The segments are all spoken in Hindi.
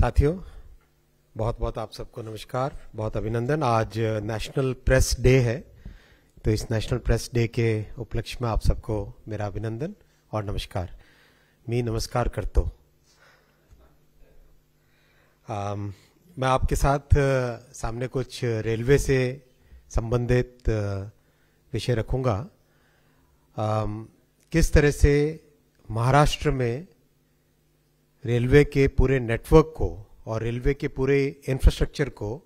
साथियों, बहुत बहुत आप सबको नमस्कार, बहुत अभिनंदन। आज नेशनल प्रेस डे है, तो इस नेशनल प्रेस डे के उपलक्ष्य में आप सबको मेरा अभिनंदन और नमस्कार। मी नमस्कार करतो। मैं आपके साथ सामने कुछ रेलवे से संबंधित विषय रखूंगा। किस तरह से महाराष्ट्र में रेलवे के पूरे नेटवर्क को और रेलवे के पूरे इंफ्रास्ट्रक्चर को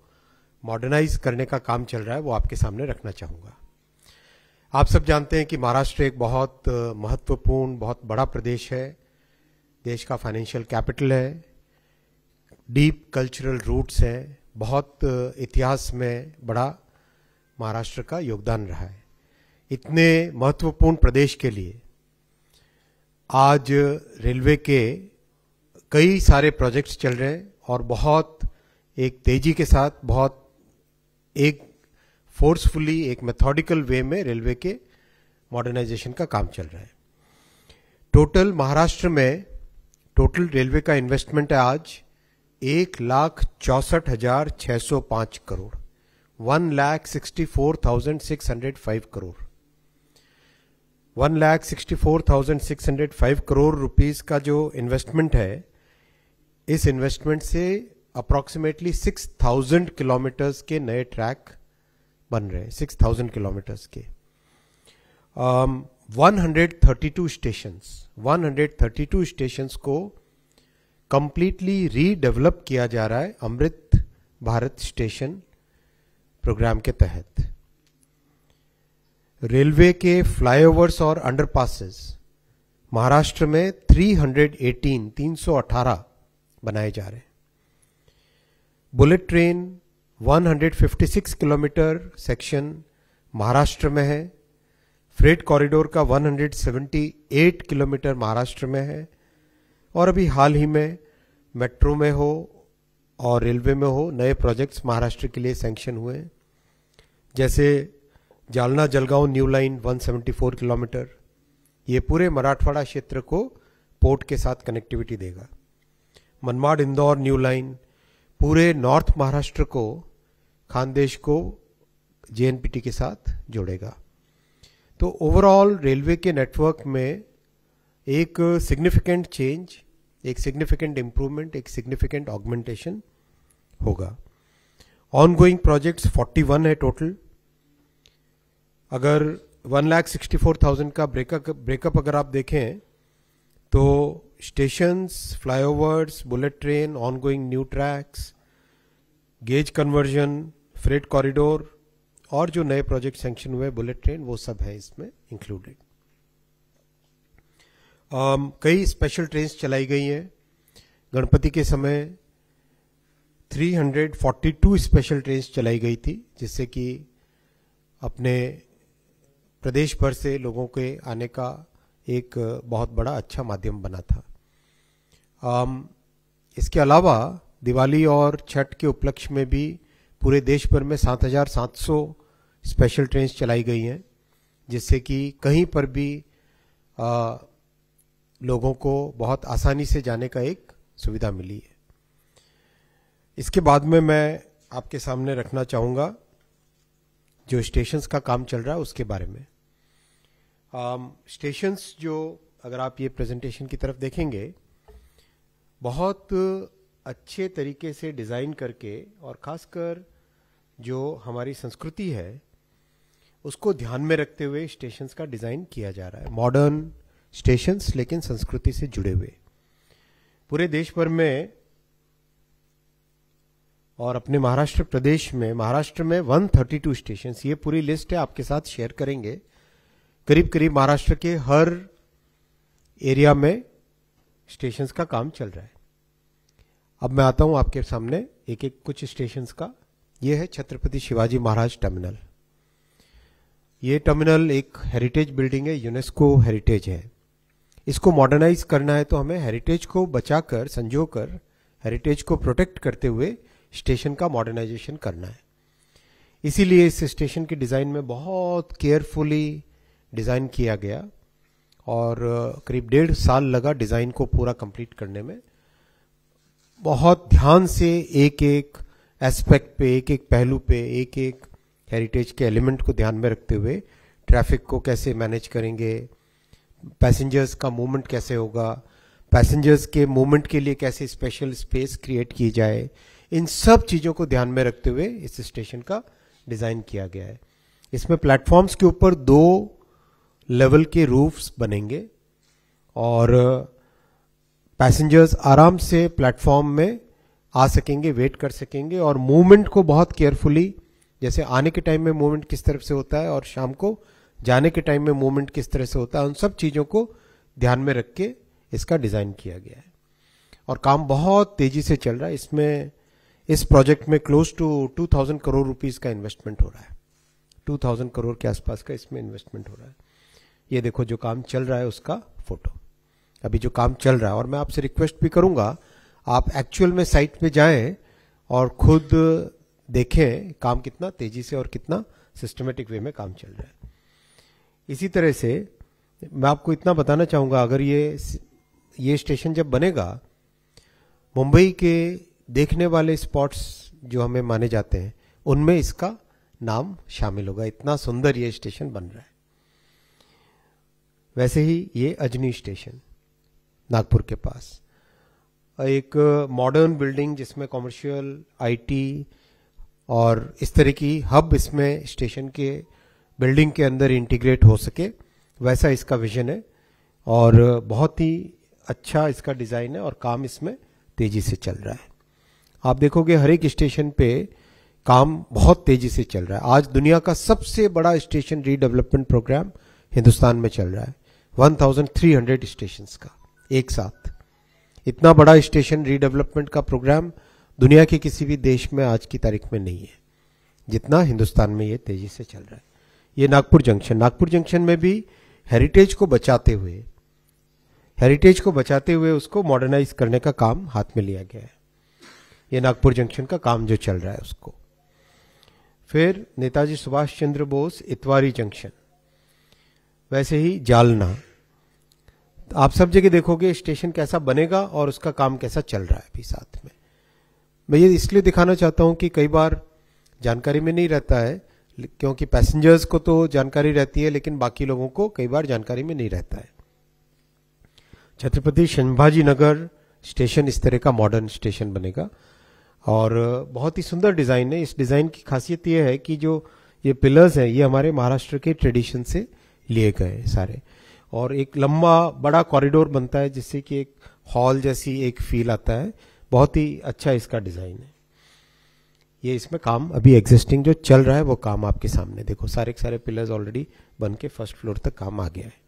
मॉडर्नाइज करने का काम चल रहा है, वो आपके सामने रखना चाहूँगा। आप सब जानते हैं कि महाराष्ट्र एक बहुत महत्वपूर्ण, बहुत बड़ा प्रदेश है, देश का फाइनेंशियल कैपिटल है, डीप कल्चरल रूट्स हैं, बहुत इतिहास में बड़ा महाराष्ट्र का योगदान रहा है। इतने महत्वपूर्ण प्रदेश के लिए आज रेलवे के कई सारे प्रोजेक्ट्स चल रहे हैं और बहुत एक तेजी के साथ, बहुत एक फोर्सफुली, एक मेथोडिकल वे में रेलवे के मॉडर्नाइजेशन का काम चल रहा है। टोटल महाराष्ट्र में टोटल रेलवे का इन्वेस्टमेंट है आज 1,64,605 करोड़, 1,64,605 करोड़। 1,64,605 करोड़ रुपीस का जो इन्वेस्टमेंट है, इस इन्वेस्टमेंट से अप्रॉक्सीमेटली 6,000 किलोमीटर्स के नए ट्रैक बन रहे हैं, 6,000 किलोमीटर्स के। 132 स्टेशंस को कंप्लीटली रीडेवलप किया जा रहा है अमृत भारत स्टेशन प्रोग्राम के तहत। रेलवे के फ्लाईओवर्स और अंडरपासेस महाराष्ट्र में 318 बनाए जा रहे हैं। Bullet train 156 kilometre section Maharashtra में है। फ्रेट कॉरिडोर का 178 किलोमीटर महाराष्ट्र में है। और अभी हाल ही में मेट्रो में हो और रेलवे में हो, नए प्रोजेक्ट्स महाराष्ट्र के लिए सैंक्शन हुए हैं, जैसे Jalna Jalgaon new line 174 kilometre. ये पूरे मराठवाड़ा क्षेत्र को पोर्ट के साथ कनेक्टिविटी देगा। मनमाड इंदौर न्यू लाइन पूरे नॉर्थ महाराष्ट्र को, खानदेश को जेएनपीटी के साथ जोड़ेगा। तो ओवरऑल रेलवे के नेटवर्क में एक सिग्निफिकेंट चेंज, एक सिग्निफिकेंट इंप्रूवमेंट, एक सिग्निफिकेंट ऑगमेंटेशन होगा। ऑनगोइंग प्रोजेक्ट्स 41 है टोटल। अगर 1,64,000 का ब्रेकअप अगर आप देखें तो stations, flyovers, bullet train, ongoing new tracks, gauge conversion, freight corridor और जो नए प्रोजेक्ट सैंक्शन हुए बुलेट ट्रेन, वो सब है इसमें इंक्लूडेड। कई स्पेशल ट्रेन्स चलाई गई हैं। गणपति के समय 342 स्पेशल ट्रेन्स चलाई गई थी, जिससे कि अपने प्रदेश भर से लोगों के आने का एक बहुत बड़ा अच्छा माध्यम बना था। इसके अलावा दिवाली और छठ के उपलक्ष्य में भी पूरे देश भर में 7,700 स्पेशल ट्रेन्स चलाई गई हैं, जिससे कि कहीं पर भी लोगों को बहुत आसानी से जाने का एक सुविधा मिली है। इसके बाद में मैं आपके सामने रखना चाहूँगा जो स्टेशंस का काम चल रहा है उसके बारे में। स्टेशंस जो, अगर आप ये प्रेजेंटेशन की तरफ देखेंगे, बहुत अच्छे तरीके से डिज़ाइन करके और ख़ासकर जो हमारी संस्कृति है उसको ध्यान में रखते हुए स्टेशंस का डिज़ाइन किया जा रहा है। मॉडर्न स्टेशंस, लेकिन संस्कृति से जुड़े हुए। पूरे देश भर में और अपने महाराष्ट्र प्रदेश में, महाराष्ट्र में 132 स्टेशंस, ये पूरी लिस्ट है, आपके साथ शेयर करेंगे। करीब करीब महाराष्ट्र के हर एरिया में स्टेशंस का काम चल रहा है। अब मैं आता हूं आपके सामने एक एक कुछ स्टेशंस का। ये है छत्रपति शिवाजी महाराज टर्मिनल। ये टर्मिनल एक हेरिटेज बिल्डिंग है, यूनेस्को हेरिटेज है। इसको मॉडर्नाइज करना है तो हमें हेरिटेज को बचाकर, संजोकर, हेरिटेज को प्रोटेक्ट करते हुए स्टेशन का मॉडर्नाइजेशन करना है। इसीलिए इस स्टेशन के डिज़ाइन में बहुत केयरफुली डिज़ाइन किया गया और करीब 1.5 साल लगा डिज़ाइन को पूरा कंप्लीट करने में। बहुत ध्यान से एक एक एस्पेक्ट पे, एक एक पहलू पे, एक एक हेरिटेज के एलिमेंट को ध्यान में रखते हुए ट्रैफिक को कैसे मैनेज करेंगे, पैसेंजर्स का मूवमेंट कैसे होगा, पैसेंजर्स के मूवमेंट के लिए कैसे स्पेशल स्पेस क्रिएट की जाए, इन सब चीज़ों को ध्यान में रखते हुए इस स्टेशन का डिज़ाइन किया गया है। इसमें प्लेटफॉर्म्स के ऊपर 2 लेवल के रूफ्स बनेंगे और पैसेंजर्स आराम से प्लेटफॉर्म में आ सकेंगे, वेट कर सकेंगे और मूवमेंट को बहुत केयरफुली, जैसे आने के टाइम में मूवमेंट किस तरफ से होता है और शाम को जाने के टाइम में मूवमेंट किस तरह से होता है, उन सब चीज़ों को ध्यान में रख के इसका डिज़ाइन किया गया है। और काम बहुत तेज़ी से चल रहा है। इसमें इस प्रोजेक्ट में क्लोज टू 2000 करोड़ रुपीस का इन्वेस्टमेंट हो रहा है। 2000 करोड़ के आसपास का इसमें इन्वेस्टमेंट हो रहा है। ये देखो जो काम चल रहा है उसका फोटो, अभी जो काम चल रहा है। और मैं आपसे रिक्वेस्ट भी करूंगा आप एक्चुअल में साइट पे जाएं और खुद देखें काम कितना तेजी से और कितना सिस्टमेटिक वे में काम चल रहा है। इसी तरह से मैं आपको इतना बताना चाहूंगा, अगर ये स्टेशन जब बनेगा, मुंबई के देखने वाले स्पॉट्स जो हमें माने जाते हैं उनमें इसका नाम शामिल होगा। इतना सुंदर ये स्टेशन बन रहा है। वैसे ही ये अजनी स्टेशन नागपुर के पास एक मॉडर्न बिल्डिंग जिसमें कॉमर्शियल, आईटी और इस तरह की हब इसमें स्टेशन के बिल्डिंग के अंदर इंटीग्रेट हो सके, वैसा इसका विजन है और बहुत ही अच्छा इसका डिज़ाइन है और काम इसमें तेज़ी से चल रहा है। आप देखोगे हर एक स्टेशन पे काम बहुत तेज़ी से चल रहा है। आज दुनिया का सबसे बड़ा स्टेशन रीडेवलपमेंट प्रोग्राम हिंदुस्तान में चल रहा है, 1300 स्टेशंस का एक साथ। इतना बड़ा स्टेशन रीडेवलपमेंट का प्रोग्राम दुनिया के किसी भी देश में आज की तारीख में नहीं है जितना हिंदुस्तान में ये तेजी से चल रहा है। ये नागपुर जंक्शन में भी हेरिटेज को बचाते हुए उसको मॉडर्नाइज करने का काम हाथ में लिया गया है। ये नागपुर जंक्शन का काम जो चल रहा है उसको। फिर नेताजी सुभाष चंद्र बोस इतवारी जंक्शन, वैसे ही जालना। आप सब जगह देखोगे स्टेशन कैसा बनेगा और उसका काम कैसा चल रहा है अभी साथ में। मैं ये इसलिए दिखाना चाहता हूं कि कई बार जानकारी में नहीं रहता है, क्योंकि पैसेंजर्स को तो जानकारी रहती है लेकिन बाकी लोगों को कई बार जानकारी में नहीं रहता है। छत्रपति संभाजी नगर स्टेशन इस तरह का मॉडर्न स्टेशन बनेगा और बहुत ही सुंदर डिजाइन है। इस डिजाइन की खासियत यह है कि जो ये पिलर्स हैं ये हमारे महाराष्ट्र के ट्रेडिशन से लिए गए सारे, और एक लंबा बड़ा कॉरिडोर बनता है जिससे कि एक हॉल जैसी एक फील आता है। बहुत ही अच्छा इसका डिजाइन है। ये इसमें काम अभी एग्जिस्टिंग जो चल रहा है वो काम आपके सामने देखो, सारे के सारे पिलर्स ऑलरेडी बन के फर्स्ट फ्लोर तक काम आ गया है।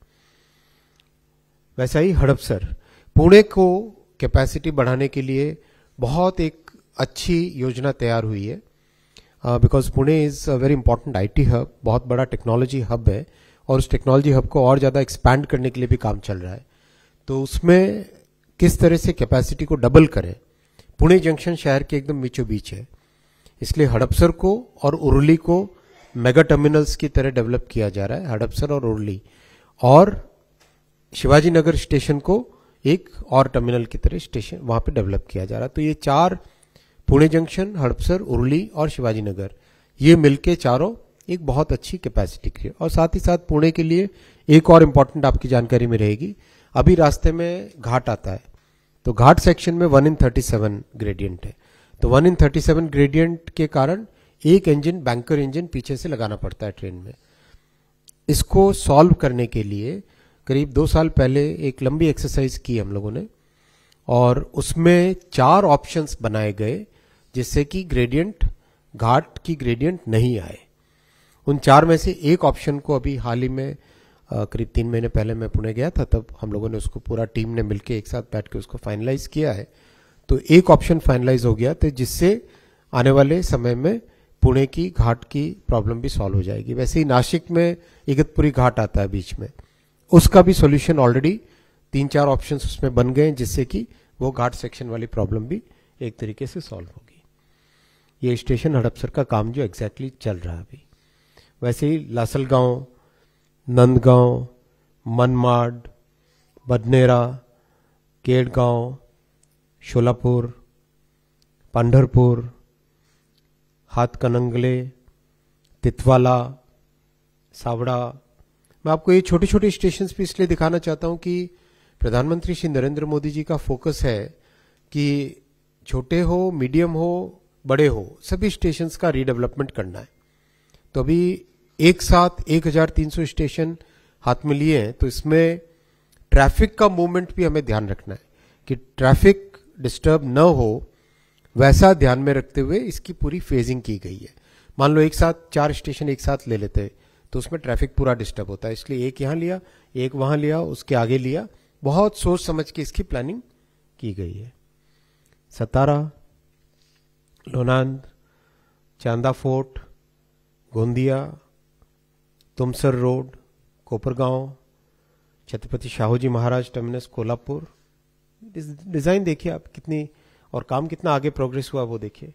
वैसा ही हड़पसर, पुणे को कैपेसिटी बढ़ाने के लिए बहुत एक अच्छी योजना तैयार हुई है, because Pune is a very important IT hub, बहुत बड़ा टेक्नोलॉजी हब है और उस टेक्नोलॉजी हब को और ज़्यादा एक्सपैंड करने के लिए भी काम चल रहा है। तो उसमें किस तरह से कैपेसिटी को डबल करें। पुणे जंक्शन शहर के एकदम बीचों बीच है, इसलिए हड़पसर को और उरुली को मेगा टर्मिनल्स की तरह डेवलप किया जा रहा है। हड़पसर और उरुली और शिवाजी नगर स्टेशन को एक और टर्मिनल की तरह स्टेशन वहां पे डेवलप किया जा रहा है। तो ये चार, पुणे जंक्शन, हड़पसर, उरुली और शिवाजी नगर, ये मिलके चारों एक बहुत अच्छी कैपेसिटी क्रिएट। और साथ ही साथ पुणे के लिए एक और इम्पॉर्टेंट आपकी जानकारी में रहेगी, अभी रास्ते में घाट आता है, तो घाट सेक्शन में 1/37 ग्रेडियंट है। तो 1/37 ग्रेडियंट के कारण एक इंजन, बैंकर इंजन पीछे से लगाना पड़ता है ट्रेन में। इसको सॉल्व करने के लिए करीब 2 साल पहले एक लंबी एक्सरसाइज की हम लोगों ने और उसमें 4 ऑप्शंस बनाए गए जिससे कि ग्रेडियंट, घाट की ग्रेडियंट नहीं आए। उन 4 में से एक ऑप्शन को अभी हाल ही में करीब 3 महीने पहले मैं पुणे गया था, तब हम लोगों ने उसको पूरा टीम ने मिलकर एक साथ बैठ के उसको फाइनलाइज किया है। तो एक ऑप्शन फाइनलाइज हो गया, तो जिससे आने वाले समय में पुणे की घाट की प्रॉब्लम भी सॉल्व हो जाएगी। वैसे ही नासिक में इगतपुरी घाट आता है बीच में, उसका भी सॉल्यूशन ऑलरेडी 3-4 ऑप्शंस उसमें बन गए जिससे कि वो घाट सेक्शन वाली प्रॉब्लम भी एक तरीके से सॉल्व होगी। ये स्टेशन हड़पसर का काम जो एग्जैक्टली चल रहा है अभी। वैसे ही लासलगांव, नंदगांव, मनमाड, बदनेरा, केड़गांव, शोलापुर, पंढरपुर, हाथकणंगले, तितवाला, सावड़ा। मैं आपको ये छोटे छोटे स्टेशंस भी इसलिए दिखाना चाहता हूं कि प्रधानमंत्री श्री नरेंद्र मोदी जी का फोकस है कि छोटे हो, मीडियम हो, बड़े हो, सभी स्टेशंस का रीडेवलपमेंट करना है। तो अभी एक साथ 1300 स्टेशन हाथ में लिए हैं, तो इसमें ट्रैफिक का मूवमेंट भी हमें ध्यान रखना है कि ट्रैफिक डिस्टर्ब न हो, वैसा ध्यान में रखते हुए इसकी पूरी फेजिंग की गई है। मान लो एक साथ 4 स्टेशन एक साथ ले लेते हैं तो उसमें ट्रैफिक पूरा डिस्टर्ब होता है, इसलिए एक यहां लिया, एक वहां लिया, उसके आगे लिया। बहुत सोच समझ के इसकी प्लानिंग की गई है। सतारा, लोनांद, चांदा fort, Gondia, Tumsar road, Kopargaon, Chhatrapati Shahuji Maharaj terminus, Kolhapur. Design देखिए आप कितनी, और काम कितना आगे प्रोग्रेस हुआ वो देखिए,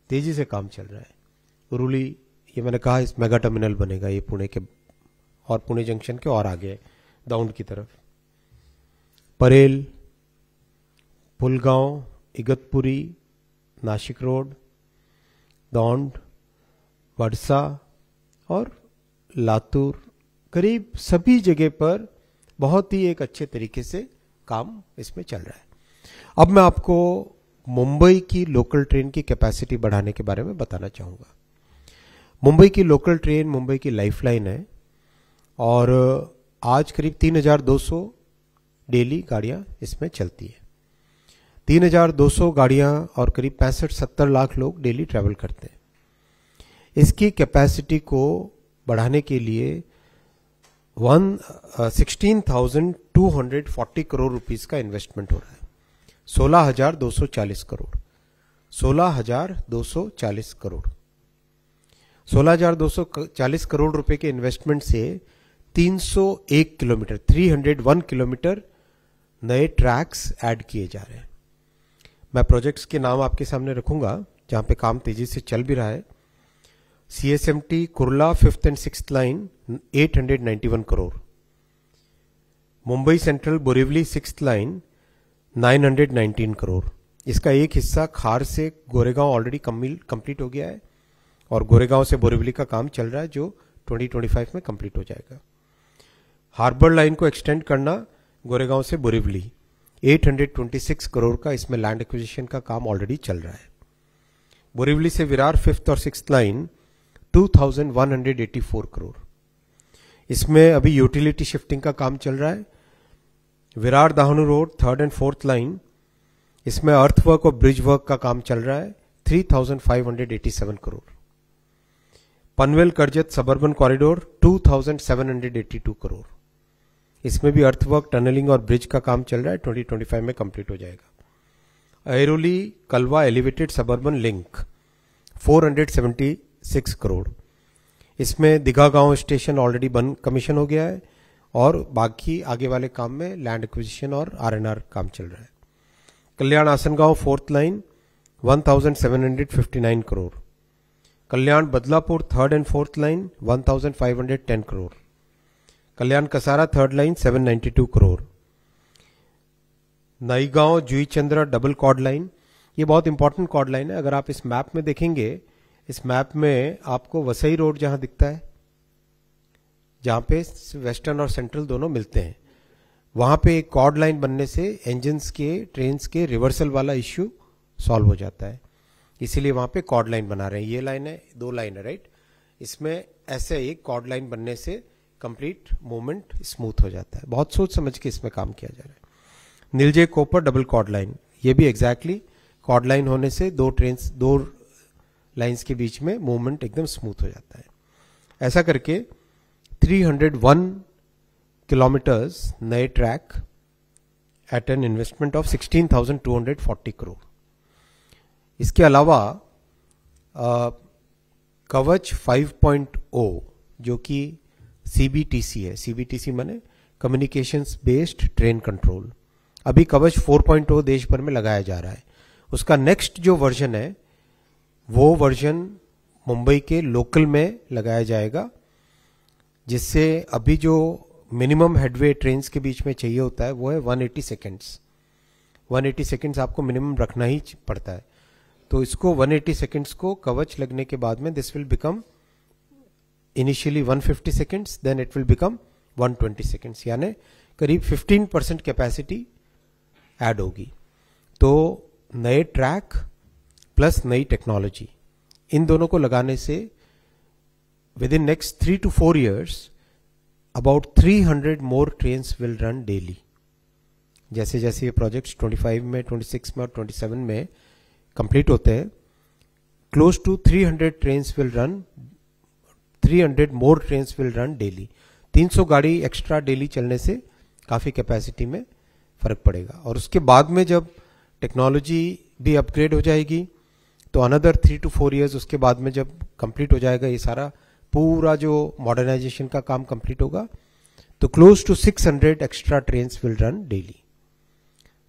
तेजी से काम चल रहा है। उरुली, ये मैंने कहा इस मेगा टर्मिनल बनेगा, ये पुणे के और पुणे जंक्शन के और आगे है, दाउंड की तरफ। परेल, पुलगांव, इगतपुरी, नासिक रोड, दौंड, वडसा और लातूर, करीब सभी जगह पर बहुत ही एक अच्छे तरीके से काम इसमें चल रहा है। अब मैं आपको मुंबई की लोकल ट्रेन की कैपेसिटी बढ़ाने के बारे में बताना चाहूंगा। मुंबई की लोकल ट्रेन मुंबई की लाइफलाइन है और आज करीब 3200 डेली गाड़ियां इसमें चलती है। 3200 गाड़ियां और करीब 65-70 लाख लोग डेली ट्रैवल करते हैं। इसकी कैपेसिटी को बढ़ाने के लिए 16,240 करोड़ रुपीस का इन्वेस्टमेंट हो रहा है। 16,240 करोड़, 16,240 करोड़, 16,240 करोड़ रुपए के इन्वेस्टमेंट से 301 किलोमीटर 301 किलोमीटर नए ट्रैक्स ऐड किए जा रहे हैं। मैं प्रोजेक्ट्स के नाम आपके सामने रखूंगा जहां पे काम तेजी से चल भी रहा है। CSMT Kurla 5th and 6th line 891 crore, Mumbai central Borivali 6th line 919 crore. इसका एक हिस्सा खार से गोरेगांव ऑलरेडी कंप्लीट हो गया है और गोरेगांव से बोरिवली का काम चल रहा है जो 2025 में कंप्लीट हो जाएगा। हार्बर लाइन को एक्सटेंड करना गोरेगांव से बोरिवली 826 करोड़ का, इसमें लैंड एक्विजिशन का काम ऑलरेडी चल रहा है। बोरिवली से विरार 5th और 6th लाइन 2184 करोड़, इसमें अभी यूटिलिटी शिफ्टिंग का काम चल रहा है। Virar Dahanu road 3rd and 4th line, इसमें अर्थवर्क और ब्रिज वर्क का काम चल रहा है 3587 करोड़। पनवेल करजत सबर्बन कॉरिडोर 2782 करोड़, इसमें भी अर्थवर्क, टनलिंग और ब्रिज का काम चल रहा है, 2025 में कंप्लीट हो जाएगा। ऐरोली कलवा एलिवेटेड सबर्बन लिंक 476 करोड़, इसमें दीघा गांव स्टेशन ऑलरेडी बन कमीशन हो गया है और बाकी आगे वाले काम में लैंड एक्विजिशन और RNR काम चल रहा है। Kalyan Asangaon 4th line 1759 crore, Kalyan Badlapur 3rd and 4th line 1510 crore, Kalyan Kasara 3rd line 792 crore, Naigaon Juichandra double chord line, ये बहुत इंपॉर्टेंट कॉर्ड लाइन है। अगर आप इस मैप में देखेंगे, इस मैप में आपको वसई रोड जहां दिखता है, जहां पे वेस्टर्न और सेंट्रल दोनों मिलते हैं, वहां पे एक कॉर्ड लाइन बनने से इंजन्स के, ट्रेन्स के रिवर्सल वाला इश्यू सॉल्व हो जाता है, इसीलिए वहां पे कॉर्ड लाइन बना रहे हैं। ये लाइन है, 2 लाइन है, राइट। इसमें ऐसे एक कॉर्ड लाइन बनने से कंप्लीट मूवमेंट स्मूथ हो जाता है। बहुत सोच समझ के इसमें काम किया जा रहा है। नीलजे कोपर डबल कॉर्ड लाइन, ये भी एग्जैक्टली कॉर्ड लाइन होने से 2 लाइंस के बीच में मूवमेंट एकदम स्मूथ हो जाता है। ऐसा करके 301 किलोमीटर्स नए track at an investment of 16,240 crore. इसके अलावा कवच 5.0 जो कि CBTC है, CBTC माने कम्युनिकेशंस बेस्ड ट्रेन कंट्रोल, अभी कवच 4.0 देश भर में लगाया जा रहा है। उसका नेक्स्ट जो वर्जन है वो वर्जन मुंबई के लोकल में लगाया जाएगा, जिससे अभी जो मिनिमम हेडवे ट्रेन्स के बीच में चाहिए होता है वो है 180 सेकेंड्स। 180 सेकेंड्स आपको मिनिमम रखना ही पड़ता है। तो इसको 180 सेकेंड्स को कवच लगने के बाद में this will become initially 150 seconds, then it will become 120 seconds, यानी करीब 15% कैपेसिटी ऐड होगी। तो नए ट्रैक प्लस नई टेक्नोलॉजी, इन दोनों को लगाने से within next 3 to 4 years about 300 more trains will run daily. जैसे जैसे ये प्रोजेक्ट्स 25 में, 26 में और 27 में कंप्लीट होते हैं, close to 300 trains will run, 300 more trains will run daily. 300 गाड़ी एक्स्ट्रा डेली चलने से काफ़ी कैपेसिटी में फर्क पड़ेगा। और उसके बाद में जब टेक्नोलॉजी भी अपग्रेड हो जाएगी तो अनदर 3 to 4 years उसके बाद में जब कंप्लीट हो जाएगा ये सारा पूरा जो मॉडर्नाइजेशन का काम कंप्लीट होगा, तो close to 600 extra trains will run daily,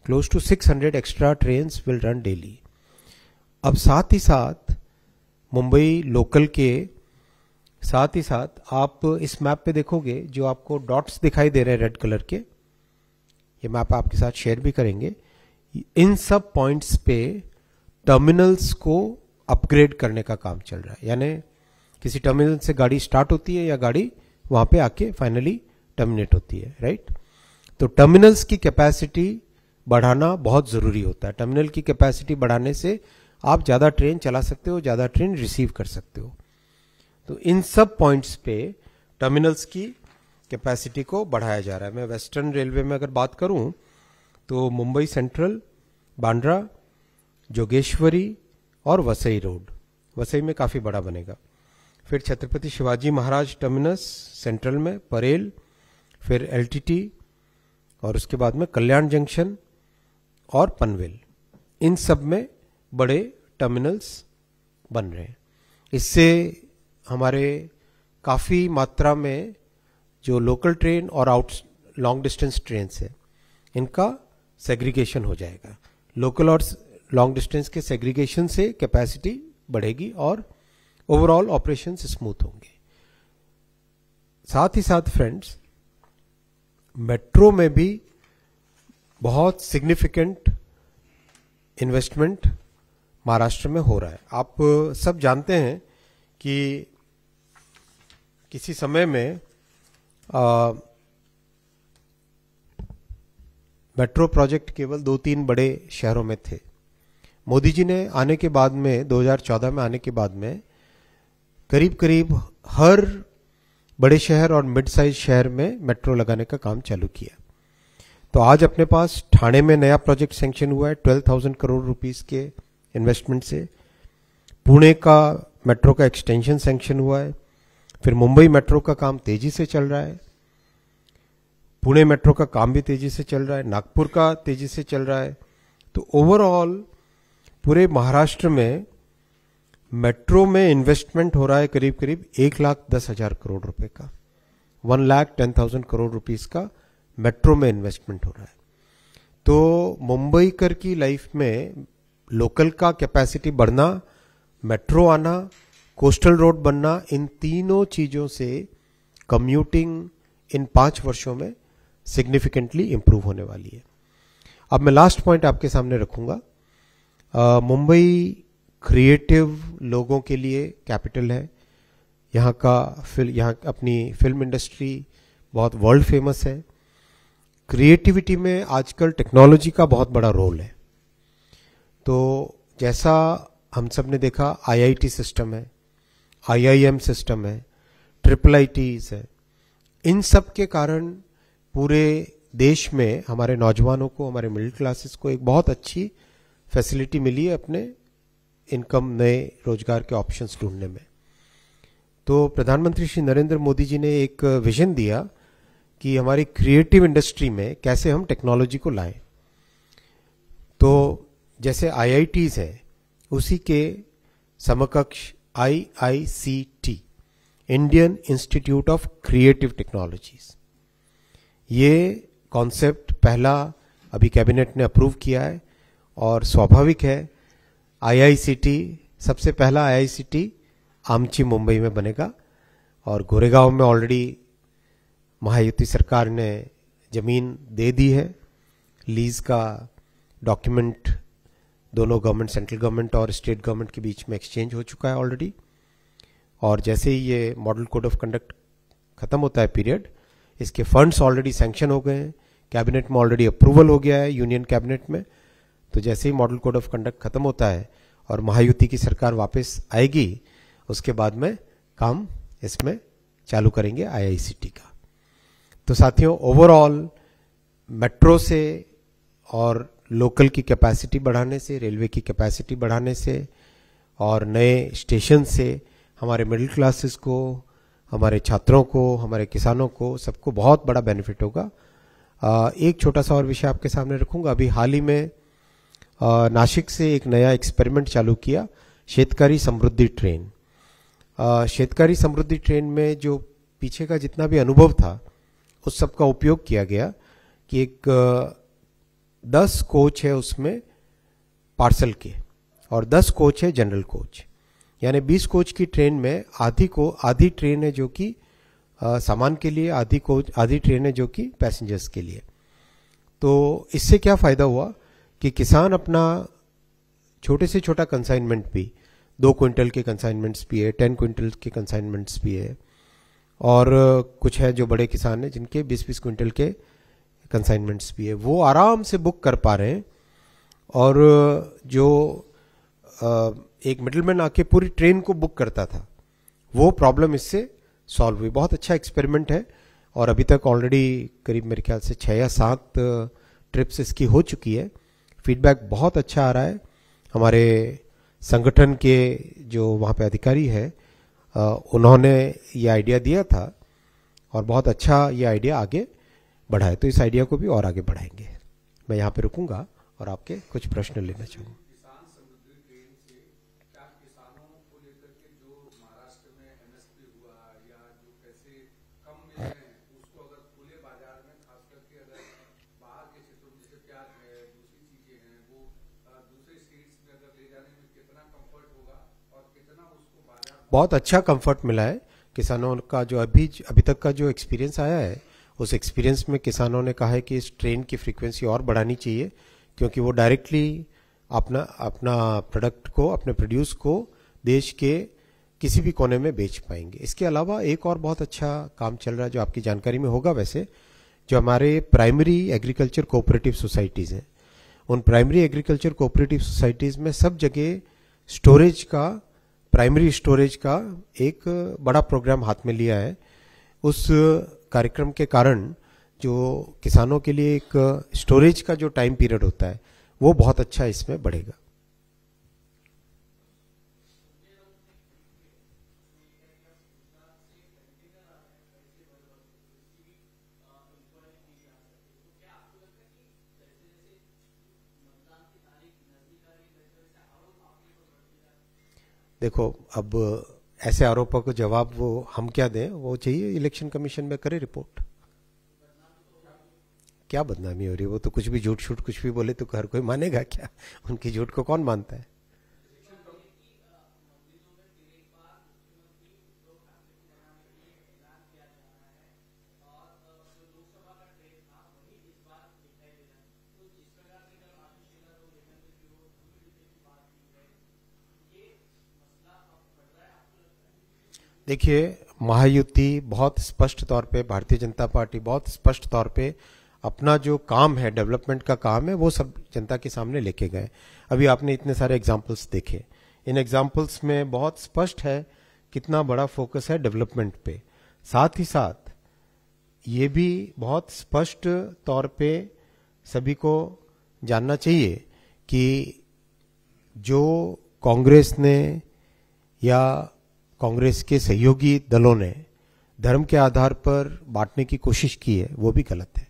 close to 600 extra trains will run daily. अब साथ ही साथ मुंबई लोकल के साथ ही साथ आप इस मैप पे देखोगे जो आपको डॉट्स दिखाई दे रहे हैं रेड कलर के, ये मैप आपके साथ शेयर भी करेंगे। इन सब पॉइंट्स पे टर्मिनल्स को अपग्रेड करने का काम चल रहा है, यानी किसी टर्मिनल से गाड़ी स्टार्ट होती है या गाड़ी वहां पे आके फाइनली टर्मिनेट होती है, राइट। तो टर्मिनल्स की कैपेसिटी बढ़ाना बहुत जरूरी होता है। टर्मिनल की कैपेसिटी बढ़ाने से आप ज्यादा ट्रेन चला सकते हो, ज्यादा ट्रेन रिसीव कर सकते हो। तो इन सब पॉइंट्स पे टर्मिनल्स की कैपेसिटी को बढ़ाया जा रहा है। मैं वेस्टर्न रेलवे में अगर बात करूं तो मुंबई सेंट्रल, बांद्रा, जोगेश्वरी और वसई रोड, वसई में काफी बड़ा बनेगा। फिर छत्रपति शिवाजी महाराज टर्मिनस सेंट्रल में, परेल, फिर एलटीटी और उसके बाद में कल्याण जंक्शन और पनवेल, इन सब में बड़े टर्मिनल्स बन रहे हैं। इससे हमारे काफ़ी मात्रा में जो लोकल ट्रेन और लॉन्ग डिस्टेंस ट्रेन है इनका सेग्रीगेशन हो जाएगा। लोकल और लॉन्ग डिस्टेंस के सेग्रीगेशन से कैपेसिटी बढ़ेगी और ओवरऑल ऑपरेशंस स्मूथ होंगे। साथ ही साथ फ्रेंड्स, मेट्रो में भी बहुत सिग्निफिकेंट इन्वेस्टमेंट महाराष्ट्र में हो रहा है। आप सब जानते हैं कि किसी समय में मेट्रो प्रोजेक्ट केवल 2-3 बड़े शहरों में थे। मोदी जी ने आने के बाद में 2014 में आने के बाद में करीब करीब हर बड़े शहर और मिड साइज शहर में मेट्रो लगाने का काम चालू किया। तो आज अपने पास ठाणे में नया प्रोजेक्ट सैंक्शन हुआ है 12,000 करोड़ रुपीस के इन्वेस्टमेंट से। पुणे का मेट्रो का एक्सटेंशन सैंक्शन हुआ है। फिर मुंबई मेट्रो का काम तेजी से चल रहा है, पुणे मेट्रो का काम भी तेजी से चल रहा है, नागपुर का तेजी से चल रहा है। तो ओवरऑल पूरे महाराष्ट्र में मेट्रो में इन्वेस्टमेंट हो रहा है करीब करीब 1,10,000 करोड़ रुपए का, 1,10,000 करोड़ रुपीस का मेट्रो में इन्वेस्टमेंट हो रहा है। तो मुंबई कर की लाइफ में लोकल का कैपेसिटी बढ़ना, मेट्रो आना, कोस्टल रोड बनना, इन तीनों चीजों से कम्यूटिंग इन 5 वर्षों में सिग्निफिकेंटली इंप्रूव होने वाली है। अब मैं लास्ट पॉइंट आपके सामने रखूंगा। मुंबई क्रिएटिव लोगों के लिए कैपिटल है। यहाँ अपनी फिल्म इंडस्ट्री बहुत वर्ल्ड फेमस है। क्रिएटिविटी में आजकल टेक्नोलॉजी का बहुत बड़ा रोल है। तो जैसा हम सब ने देखा, आईआईटी सिस्टम है, आईआईएम सिस्टम है, IIITs है। इन सब के कारण पूरे देश में हमारे नौजवानों को, हमारे मिडिल क्लासेस को एक बहुत अच्छी फैसिलिटी मिली है अपने इनकम, नए रोजगार के ऑप्शंस ढूंढने में। तो प्रधानमंत्री श्री नरेंद्र मोदी जी ने एक विजन दिया कि हमारी क्रिएटिव इंडस्ट्री में कैसे हम टेक्नोलॉजी को लाएं। तो जैसे आईआईटीज है, उसी के समकक्ष IICT, Indian institute of creative technologies, ये कॉन्सेप्ट पहला अभी कैबिनेट ने अप्रूव किया है और स्वाभाविक है IICT, सबसे पहला IICT आमची मुंबई में बनेगा। और गोरेगांव में ऑलरेडी महायुति सरकार ने जमीन दे दी है लीज का डॉक्यूमेंट दोनों गवर्नमेंट, सेंट्रल गवर्नमेंट और स्टेट गवर्नमेंट के बीच में एक्सचेंज हो चुका है ऑलरेडी। और जैसे ही ये मॉडल कोड ऑफ कंडक्ट खत्म होता है पीरियड, इसके फंड्स ऑलरेडी सैंक्शन हो गए हैं, कैबिनेट में ऑलरेडी अप्रूवल हो गया है यूनियन कैबिनेट में। तो जैसे ही मॉडल कोड ऑफ कंडक्ट खत्म होता है और महायुति की सरकार वापस आएगी, उसके बाद में काम इसमें चालू करेंगे आईआईसीटी का। तो साथियों, ओवरऑल मेट्रो से और लोकल की कैपेसिटी बढ़ाने से, रेलवे की कैपेसिटी बढ़ाने से और नए स्टेशन से हमारे मिडिल क्लासेस को, हमारे छात्रों को, हमारे किसानों को, सबको बहुत बड़ा बेनिफिट होगा। एक छोटा सा और विषय आपके सामने रखूंगा। अभी हाल ही में नासिक से एक नया एक्सपेरिमेंट चालू किया, शेतकारी समृद्धि ट्रेन। शेतकारी समृद्धि ट्रेन में जो पीछे का जितना भी अनुभव था, उस सब का उपयोग किया गया कि एक 10 कोच है उसमें पार्सल के और 10 कोच है जनरल कोच, यानी 20 कोच की ट्रेन में आधी ट्रेन है जो कि सामान के लिए, आधी ट्रेन है जो कि पैसेंजर्स के लिए। तो इससे क्या फायदा हुआ कि किसान अपना छोटे से छोटा कंसाइनमेंट भी, 2 क्विंटल के कंसाइनमेंट्स भी है, 10 क्विंटल के कंसाइनमेंट्स भी है, और कुछ है जो बड़े किसान हैं जिनके 20-20 क्विंटल के कंसाइनमेंट्स भी है, वो आराम से बुक कर पा रहे हैं। और जो एक मिडलमैन आके पूरी ट्रेन को बुक करता था, वो प्रॉब्लम इससे सॉल्व हुई। बहुत अच्छा एक्सपेरिमेंट है और अभी तक ऑलरेडी करीब मेरे ख्याल से 6 या 7 ट्रिप्स इसकी हो चुकी है। फीडबैक बहुत अच्छा आ रहा है। हमारे संगठन के जो वहाँ पे अधिकारी है, उन्होंने ये आइडिया दिया था और बहुत अच्छा ये आइडिया आगे बढ़ा है। तो इस आइडिया को भी और आगे बढ़ाएंगे। मैं यहाँ पे रुकूंगा और आपके कुछ प्रश्न लेना चाहूँगा। बहुत अच्छा कंफर्ट मिला है किसानों का। जो अभी तक का जो एक्सपीरियंस आया है, उस एक्सपीरियंस में किसानों ने कहा है कि इस ट्रेन की फ्रीक्वेंसी और बढ़ानी चाहिए, क्योंकि वो डायरेक्टली अपना प्रोडक्ट को, अपने प्रोड्यूस को देश के किसी भी कोने में बेच पाएंगे। इसके अलावा एक और बहुत अच्छा काम चल रहा है जो आपकी जानकारी में होगा वैसे, जो हमारे प्राइमरी एग्रीकल्चर कोऑपरेटिव सोसाइटीज़ हैं, उन प्राइमरी एग्रीकल्चर कोऑपरेटिव सोसाइटीज़ में सब जगह स्टोरेज का, प्राइमरी स्टोरेज का एक बड़ा प्रोग्राम हाथ में लिया है। उस कार्यक्रम के कारण जो किसानों के लिए एक स्टोरेज का जो टाइम पीरियड होता है, वो बहुत अच्छा इसमें बढ़ेगा। देखो, अब ऐसे आरोपों को जवाब वो हम क्या दें, वो चाहिए इलेक्शन कमीशन में करे रिपोर्ट। क्या बदनामी हो रही है? वो तो कुछ भी झूठ शूठ कुछ भी बोले तो हर कोई मानेगा क्या? उनकी झूठ को कौन मानता है? देखिए, महायुति बहुत स्पष्ट तौर पे, भारतीय जनता पार्टी बहुत स्पष्ट तौर पे अपना जो काम है, डेवलपमेंट का काम है, वो सब जनता के सामने लेके गए। अभी आपने इतने सारे एग्जाम्पल्स देखे, इन एग्जाम्पल्स में बहुत स्पष्ट है कितना बड़ा फोकस है डेवलपमेंट पे। साथ ही साथ ये भी बहुत स्पष्ट तौर पे सभी को जानना चाहिए कि जो कांग्रेस ने या कांग्रेस के सहयोगी दलों ने धर्म के आधार पर बांटने की कोशिश की है, वो भी गलत है।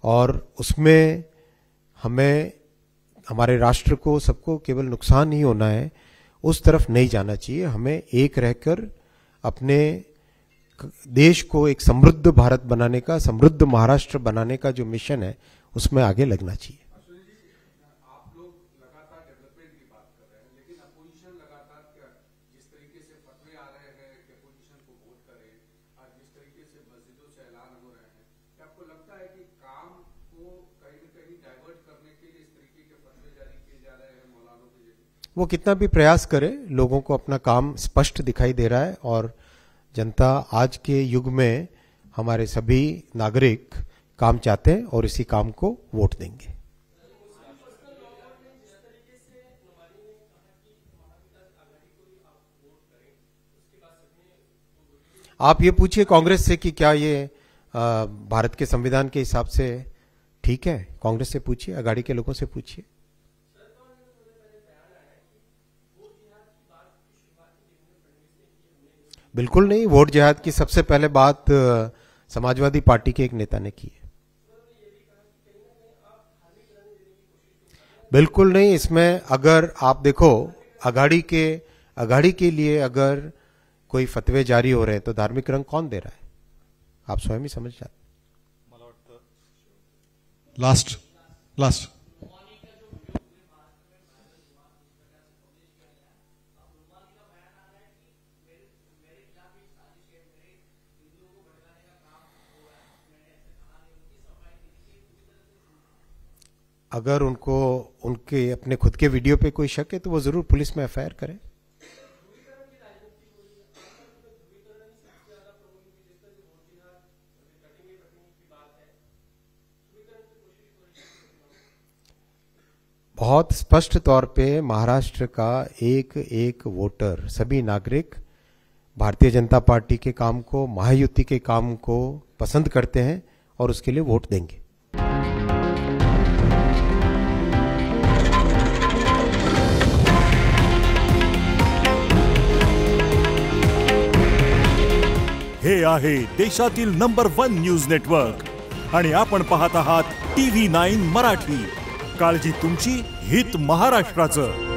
और उसमें हमें, हमारे राष्ट्र को, सबको केवल नुकसान ही होना है, उस तरफ नहीं जाना चाहिए। हमें एक रहकर अपने देश को एक समृद्ध भारत बनाने का, समृद्ध महाराष्ट्र बनाने का जो मिशन है, उसमें आगे लगना चाहिए। वो कितना भी प्रयास करे, लोगों को अपना काम स्पष्ट दिखाई दे रहा है और जनता आज के युग में हमारे सभी नागरिक काम चाहते हैं और इसी काम को वोट देंगे। आप ये पूछिए कांग्रेस से कि क्या ये भारत के संविधान के हिसाब से ठीक है। कांग्रेस से पूछिए, अघाड़ी के लोगों से पूछिए। बिल्कुल नहीं, वोट जिहाद की सबसे पहले बात समाजवादी पार्टी के एक नेता ने की है। बिल्कुल नहीं, इसमें अगर आप देखो अघाड़ी के लिए अगर कोई फतवे जारी हो रहे हैं तो धार्मिक रंग कौन दे रहा है, आप स्वयं ही समझ जाते। लास्ट अगर उनको उनके अपने खुद के वीडियो पे कोई शक है तो वो जरूर पुलिस में एफआईआर करें। बहुत स्पष्ट तौर पे महाराष्ट्र का एक एक वोटर, सभी नागरिक भारतीय जनता पार्टी के काम को, महायुति के काम को पसंद करते हैं और उसके लिए वोट देंगे। हे आहे देशातील नंबर 1 न्यूज नेटवर्क आणि आपण पाहत आहात TV9 मराठी। काळजी तुमची, हित महाराष्ट्राचं।